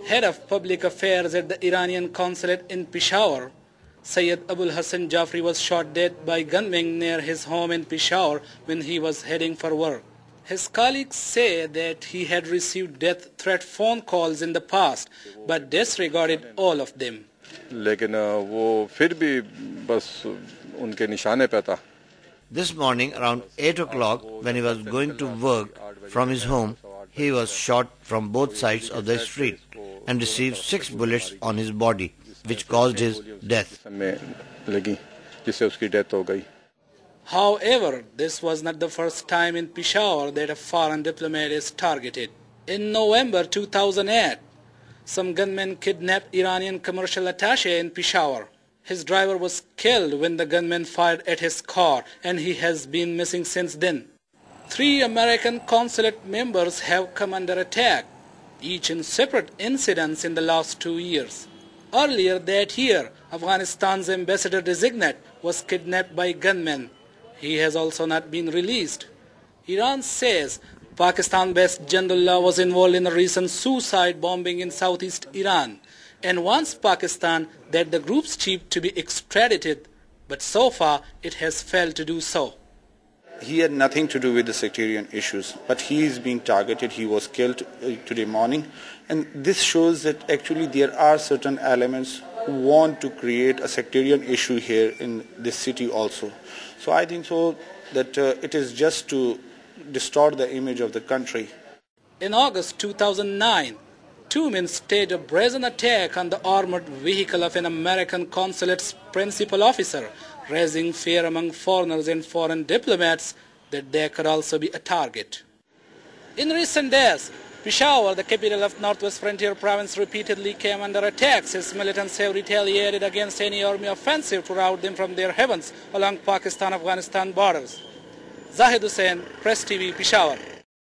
Head of Public Affairs at the Iranian consulate in Peshawar, Sayyid Abul Hassan Jafri was shot dead by gunmen near his home in Peshawar when he was heading for work. His colleagues say that he had received death threat phone calls in the past, but disregarded all of them. This morning around 8 o'clock, when he was going to work from his home, he was shot from both sides of the street and received 6 bullets on his body, which caused his death. However, this was not the first time in Peshawar that a foreign diplomat is targeted. In November 2008, some gunmen kidnapped Iranian commercial attaché in Peshawar. His driver was killed when the gunmen fired at his car, and he has been missing since then. 3 American consulate members have come under attack, each in separate incidents in the last 2 years. Earlier that year, Afghanistan's ambassador designate was kidnapped by gunmen. He has also not been released. Iran says Pakistan-based Jandullah was involved in a recent suicide bombing in southeast Iran and wants Pakistan that the group's chief to be extradited, but so far it has failed to do so. He had nothing to do with the sectarian issues, but he is being targeted. He was killed today morning, and this shows that actually there are certain elements who want to create a sectarian issue here in this city also. So I think so that it is just to distort the image of the country. In August 2009, 2 men staged a brazen attack on the armored vehicle of an American consulate's principal officer, raising fear among foreigners and foreign diplomats that they could also be a target. In recent days, Peshawar, the capital of Northwest Frontier Province, repeatedly came under attacks as militants have retaliated against any army offensive to rout them from their heavens along Pakistan-Afghanistan borders. Zahid Hussain, Press TV, Peshawar.